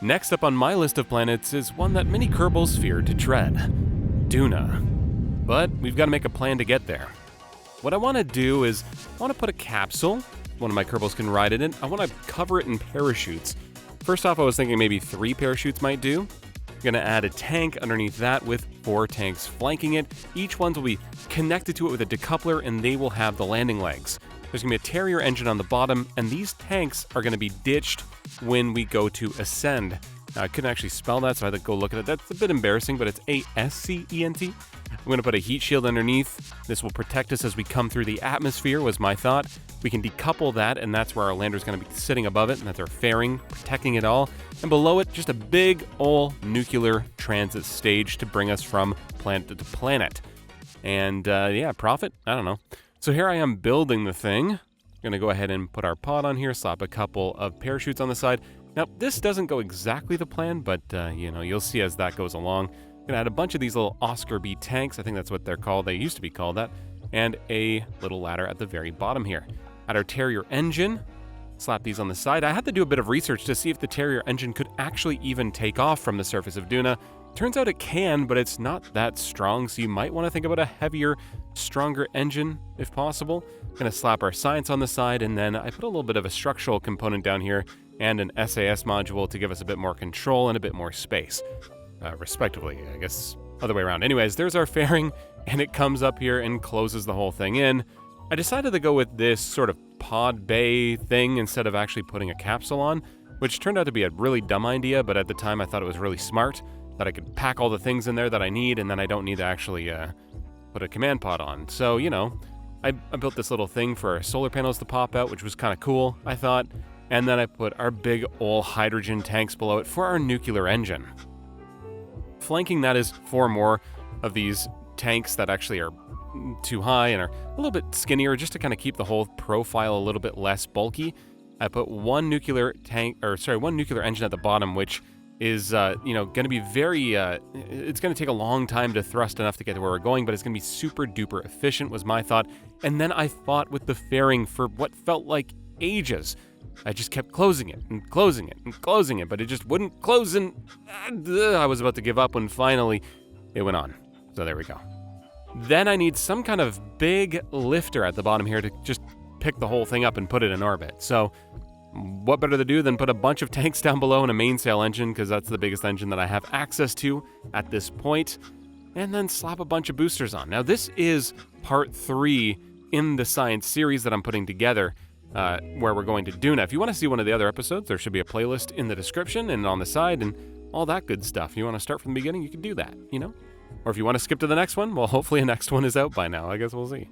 Next up on my list of planets is one that many Kerbals fear to tread, Duna. But we've got to make a plan to get there. What I want to do is, I want to put a capsule, one of my Kerbals can ride it in. I want to cover it in parachutes. First off, I was thinking maybe 3 parachutes might do. I'm going to add a tank underneath that with 4 tanks flanking it. Each one will be connected to it with a decoupler, and they will have the landing legs. There's going to be a Terrier engine on the bottom, and these tanks are going to be ditched when we go to ascend. Now, I couldn't actually spell that, so I had to go look at it. That's a bit embarrassing, but it's ASCENT. I'm going to put a heat shield underneath. This will protect us as we come through the atmosphere, was my thought. We can decouple that, and that's where our lander's going to be sitting above it, and that's our fairing, protecting it all. And below it, just a big ol' nuclear transit stage to bring us from planet to planet. And yeah, profit? I don't know. So here I am building the thing. I'm going to go ahead and put our pod on here, slap a couple of parachutes on the side. Now, this doesn't go exactly the plan, but you'll see as that goes along. I'm going to add a bunch of these little Oscar B tanks. I think that's what they're called. They used to be called that. And a little ladder at the very bottom here. Add our Terrier engine. Slap these on the side. I had to do a bit of research to see if the Terrier engine could actually even take off from the surface of Duna. Turns out it can, but it's not that strong, so you might want to think about a heavier, stronger engine if possible. Gonna slap our science on the side, and then I put a little bit of a structural component down here and an SAS module to give us a bit more control and a bit more space. Respectively, I guess other way around. Anyways, there's our fairing, and it comes up here and closes the whole thing in. I decided to go with this sort of pod bay thing instead of actually putting a capsule on, which turned out to be a really dumb idea, but at the time I thought it was really smart, that I could pack all the things in there that I need, and then I don't need to actually put a command pod on. So, I built this little thing for our solar panels to pop out, which was kind of cool, I thought, and then I put our big old hydrogen tanks below it for our nuclear engine. Flanking that is 4 more of these tanks that actually are too high and are a little bit skinnier, just to kind of keep the whole profile a little bit less bulky. I put one nuclear engine at the bottom, which is, going to be very, it's going to take a long time to thrust enough to get to where we're going, but it's going to be super duper efficient, was my thought. And then I fought with the fairing for what felt like ages. I just kept closing it and closing it and closing it, but it just wouldn't close, and I was about to give up when finally it went on. So there we go. Then I need some kind of big lifter at the bottom here to just pick the whole thing up and put it in orbit. So what better to do than put a bunch of tanks down below and a mainsail engine, because that's the biggest engine that I have access to at this point, and then slap a bunch of boosters on. Now this is part 3 in the science series that I'm putting together, where we're going to Duna. If you want to see one of the other episodes, there should be a playlist in the description and on the side and all that good stuff. You want to start from the beginning, you can do that, Or if you want to skip to the next one, well, hopefully the next one is out by now. I guess we'll see.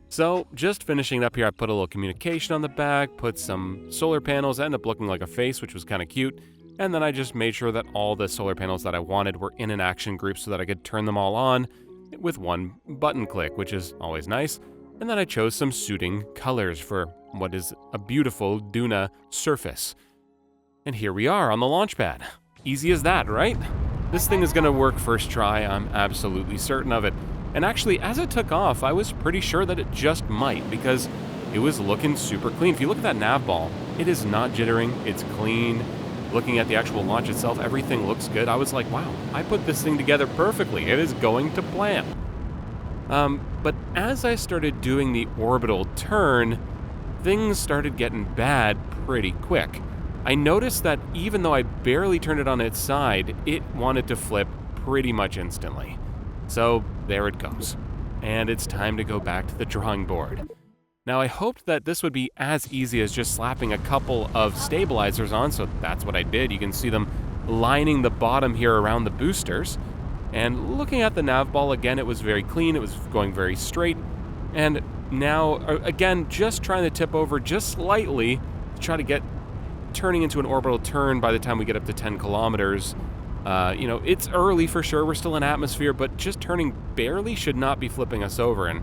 So, just finishing up here, I put a little communication on the back, put some solar panels, ended up looking like a face, which was kind of cute, and then I just made sure that all the solar panels that I wanted were in an action group so that I could turn them all on with one button click, which is always nice. And then I chose some suiting colors for what is a beautiful Duna surface. And here we are on the launch pad. Easy as that, right? This thing is going to work first try, I'm absolutely certain of it. And actually, as it took off, I was pretty sure that it just might, because it was looking super clean. If you look at that nav ball, it is not jittering, it's clean. Looking at the actual launch itself, everything looks good. I was like, wow, I put this thing together perfectly. It is going to plan. But as I started doing the orbital turn, things started getting bad pretty quick. I noticed that even though I barely turned it on its side, it wanted to flip pretty much instantly. So there it goes. And it's time to go back to the drawing board. Now I hoped that this would be as easy as just slapping a couple of stabilizers on, so that's what I did. You can see them lining the bottom here around the boosters. And looking at the nav ball again, it was very clean, it was going very straight. And now, again, just trying to tip over just slightly to try to get turning into an orbital turn by the time we get up to 10 kilometers. It's early for sure, we're still in atmosphere, but just turning barely should not be flipping us over, and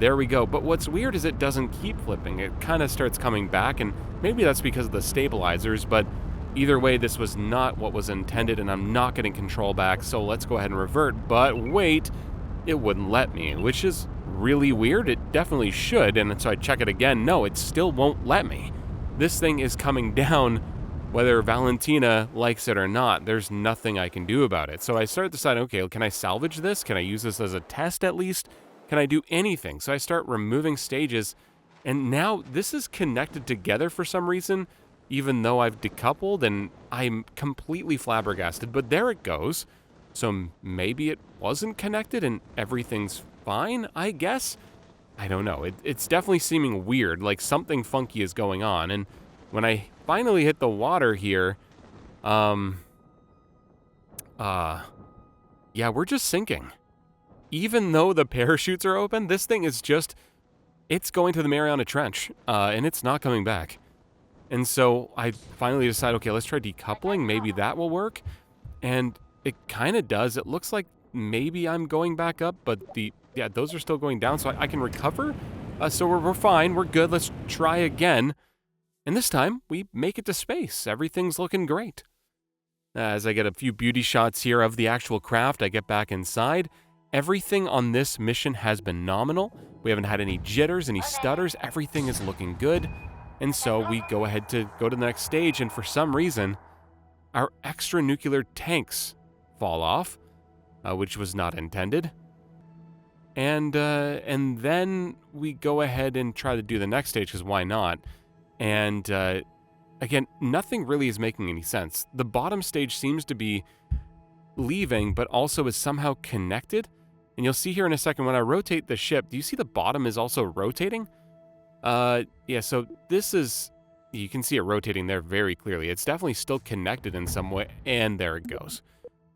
there we go. But what's weird is it doesn't keep flipping. It kind of starts coming back, and maybe that's because of the stabilizers, but either way, this was not what was intended, and I'm not getting control back, so let's go ahead and revert. But wait, it wouldn't let me, which is really weird. It definitely should, and so I check it again. No, it still won't let me. This thing is coming down whether Valentina likes it or not, there's nothing I can do about it. So I start deciding, okay, can I salvage this? Can I use this as a test at least? Can I do anything? So I start removing stages, and now this is connected together for some reason, even though I've decoupled, and I'm completely flabbergasted, but there it goes. So maybe it wasn't connected and everything's fine, I guess? I don't know. It's definitely seeming weird, like something funky is going on. And when I finally hit the water here, yeah, we're just sinking. Even though the parachutes are open, this thing is just, it's going to the Mariana Trench, and it's not coming back. And so I finally decide, okay, let's try decoupling. Maybe that will work. And it kind of does. It looks like maybe I'm going back up, but yeah, those are still going down, so I can recover. So we're fine. We're good. Let's try again. And this time, we make it to space. Everything's looking great. As I get a few beauty shots here of the actual craft, I get back inside. Everything on this mission has been nominal. We haven't had any jitters, any stutters. Everything is looking good. And so we go ahead to go to the next stage, and for some reason, our extra nuclear tanks fall off, which was not intended. And then we go ahead and try to do the next stage, because why not? And again, nothing really is making any sense. The bottom stage seems to be leaving, but also is somehow connected. And you'll see here in a second, when I rotate the ship, do you see the bottom is also rotating? Yeah, so this is, you can see it rotating there very clearly. It's definitely still connected in some way, and there it goes.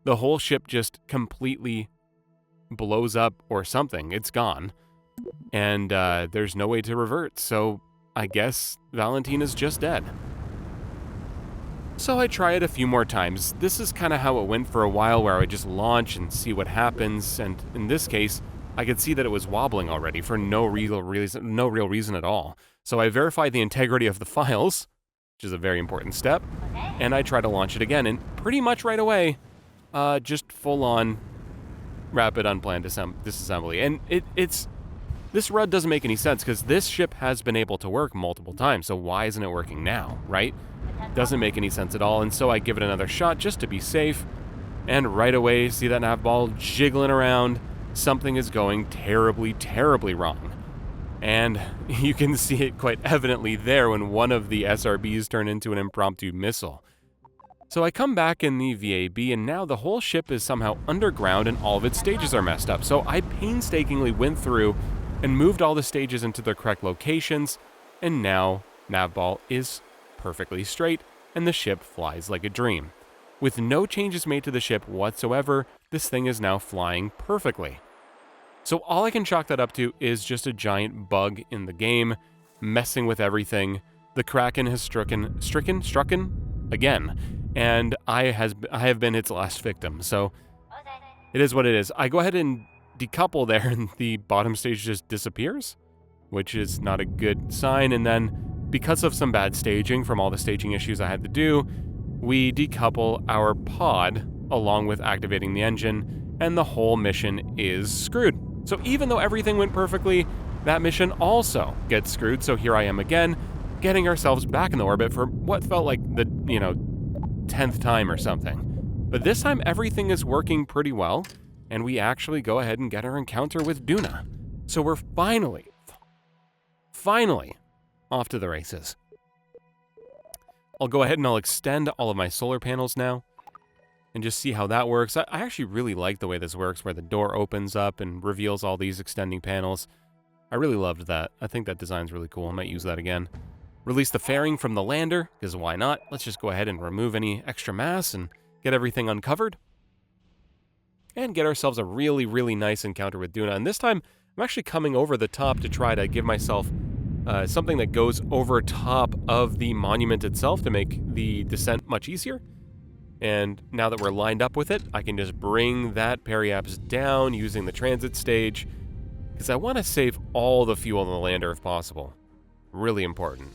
The whole ship just completely blows up or something. It's gone. And there's no way to revert, so I guess Valentina's just dead. So I try it a few more times. This is kind of how it went for a while, where I would just launch and see what happens, and in this case, I could see that it was wobbling already for no real reason at all. So I verify the integrity of the files, which is a very important step, and I try to launch it again, and pretty much right away, just full-on rapid unplanned disassembly. And this RUD doesn't make any sense, because this ship has been able to work multiple times, so why isn't it working now, right? Doesn't make any sense at all, and so I give it another shot just to be safe, and right away, see that nav ball jiggling around. Something is going terribly, terribly wrong. And you can see it quite evidently there when one of the SRBs turned into an impromptu missile. So I come back in the VAB, and now the whole ship is somehow underground and all of its stages are messed up. So I painstakingly went through and moved all the stages into their correct locations, and now navball is perfectly straight and the ship flies like a dream. With no changes made to the ship whatsoever, this thing is now flying perfectly. So all I can chalk that up to is just a giant bug in the game, messing with everything. The Kraken has stricken again, and I have been its last victim. So it is what it is. I go ahead and decouple there, and the bottom stage just disappears, which is not a good sign. And then, because of some bad staging from all the staging issues I had to do, we decouple our pod along with activating the engine, and the whole mission is screwed. So even though everything went perfectly, that mission also gets screwed. So here I am again, getting ourselves back in the orbit for what felt like the, 10th time or something. But this time everything is working pretty well, and we actually go ahead and get our encounter with Duna. So we're finally off to the races. I'll go ahead and I'll extend all of my solar panels now and just see how that works. I actually really like the way this works, where the door opens up and reveals all these extending panels. I really loved that. I think that design's really cool. I might use that again. Release the fairing from the lander, because why not? Let's just go ahead and remove any extra mass and get everything uncovered. And get ourselves a really, really nice encounter with Duna. And this time, I'm actually coming over the top to try to give myself something that goes over top of the monument itself to make the descent much easier. And now that we're lined up with it, I can just bring that periapse down using the transit stage, because I want to save all the fuel on the lander if possible. Really important.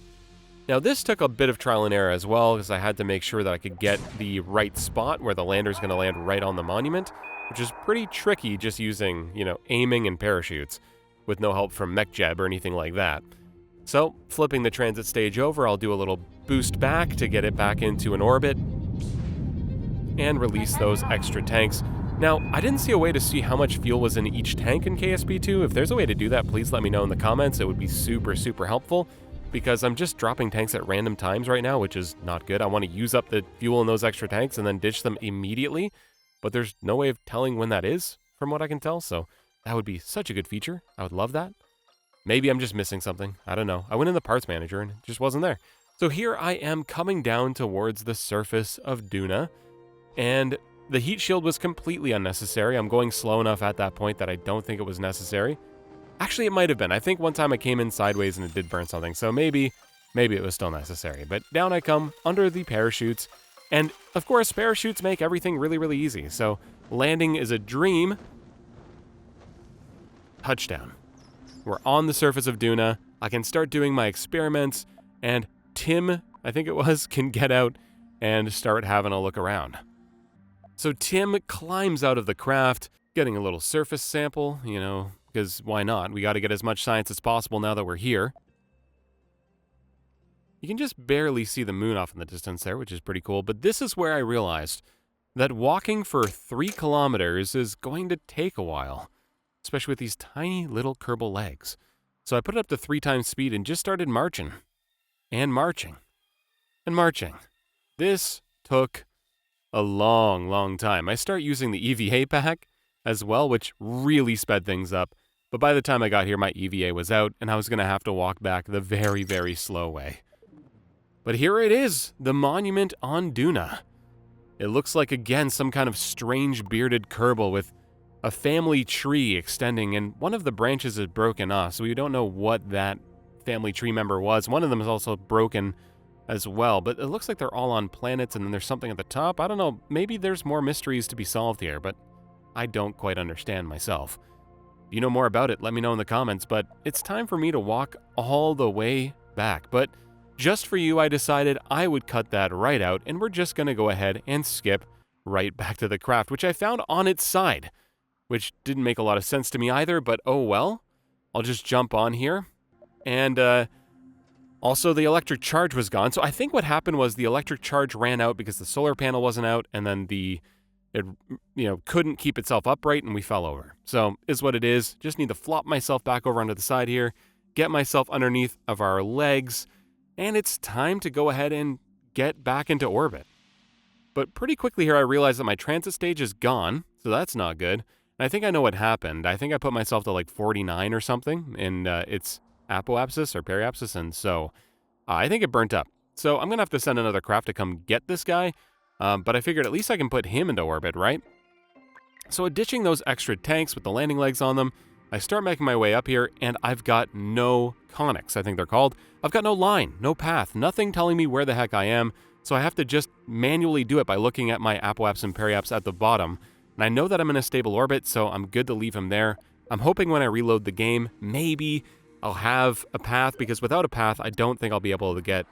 Now this took a bit of trial and error as well, because I had to make sure that I could get the right spot where the lander's going to land right on the monument, which is pretty tricky just using, aiming and parachutes, with no help from MechJeb or anything like that. So, flipping the transit stage over, I'll do a little boost back to get it back into an orbit, and release those extra tanks. Now, I didn't see a way to see how much fuel was in each tank in KSP2. If there's a way to do that, please let me know in the comments. It would be super, super helpful, because I'm just dropping tanks at random times right now, which is not good. I want to use up the fuel in those extra tanks and then ditch them immediately, but there's no way of telling when that is, from what I can tell, so that would be such a good feature. I would love that. Maybe I'm just missing something. I don't know. I went in the parts manager and it just wasn't there. So here I am coming down towards the surface of Duna, and the heat shield was completely unnecessary. I'm going slow enough at that point that I don't think it was necessary. Actually, it might have been. I think one time I came in sideways and it did burn something, so maybe it was still necessary. But down I come under the parachutes, and of course, parachutes make everything really, really easy. So landing is a dream. Touchdown. We're on the surface of Duna. I can start doing my experiments, and Tim, I think it was, can get out and start having a look around. So Tim climbs out of the craft, getting a little surface sample, you know, because why not? We got to get as much science as possible now that we're here. You can just barely see the moon off in the distance there, which is pretty cool, but this is where I realized that walking for 3 kilometers is going to take a while, especially with these tiny little Kerbal legs. So I put it up to 3 times speed and just started marching. And marching. And marching. This took a long, long time. I start using the EVA pack as well, which really sped things up. But by the time I got here, my EVA was out, and I was going to have to walk back the very, very slow way. But here it is, the monument on Duna. It looks like, again, some kind of strange bearded Kerbal with a family tree extending, and one of the branches is broken off, so we don't know what that family tree member was. One of them is also broken as well, but it looks like they're all on planets, and then there's something at the top. I don't know, maybe there's more mysteries to be solved here, but I don't quite understand myself. If you know more about it, let me know in the comments, but it's time for me to walk all the way back. But just for you, I decided I would cut that right out, and we're just going to go ahead and skip right back to the craft, which I found on its side, which didn't make a lot of sense to me either, but oh well. I'll just jump on here, and also, the electric charge was gone. So I think what happened was the electric charge ran out because the solar panel wasn't out, and then it couldn't keep itself upright, and we fell over. So is what it is. Just need to flop myself back over onto the side here, get myself underneath of our legs, and it's time to go ahead and get back into orbit. But pretty quickly here, I realized that my transit stage is gone, so that's not good. And I think I know what happened. I think I put myself to like 49 or something, and it's apoapsis or periapsis, and so I think it burnt up. So I'm going to have to send another craft to come get this guy, but I figured at least I can put him into orbit, right? So ditching those extra tanks with the landing legs on them, I start making my way up here, and I've got no conics, I think they're called. I've got no line, no path, nothing telling me where the heck I am, so I have to just manually do it by looking at my apoaps and periaps at the bottom. And I know that I'm in a stable orbit, so I'm good to leave him there. I'm hoping when I reload the game, maybe I'll have a path, because without a path, I don't think I'll be able to get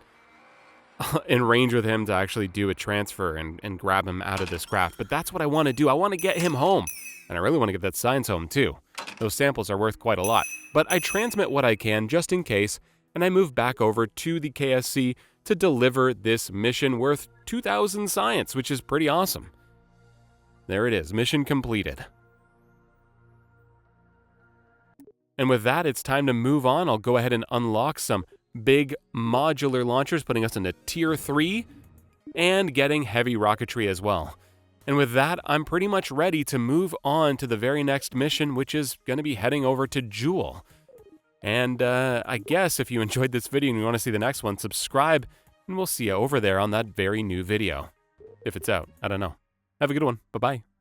in range with him to actually do a transfer and grab him out of this craft. But that's what I want to do. I want to get him home. And I really want to get that science home, too. Those samples are worth quite a lot. But I transmit what I can, just in case, and I move back over to the KSC to deliver this mission worth 2,000 science, which is pretty awesome. There it is, mission completed. And with that, it's time to move on. I'll go ahead and unlock some big modular launchers, putting us into Tier 3, and getting heavy rocketry as well. And with that, I'm pretty much ready to move on to the very next mission, which is going to be heading over to Jewel. And I guess if you enjoyed this video and you want to see the next one, subscribe, and we'll see you over there on that very new video. If it's out, I don't know. Have a good one. Bye-bye.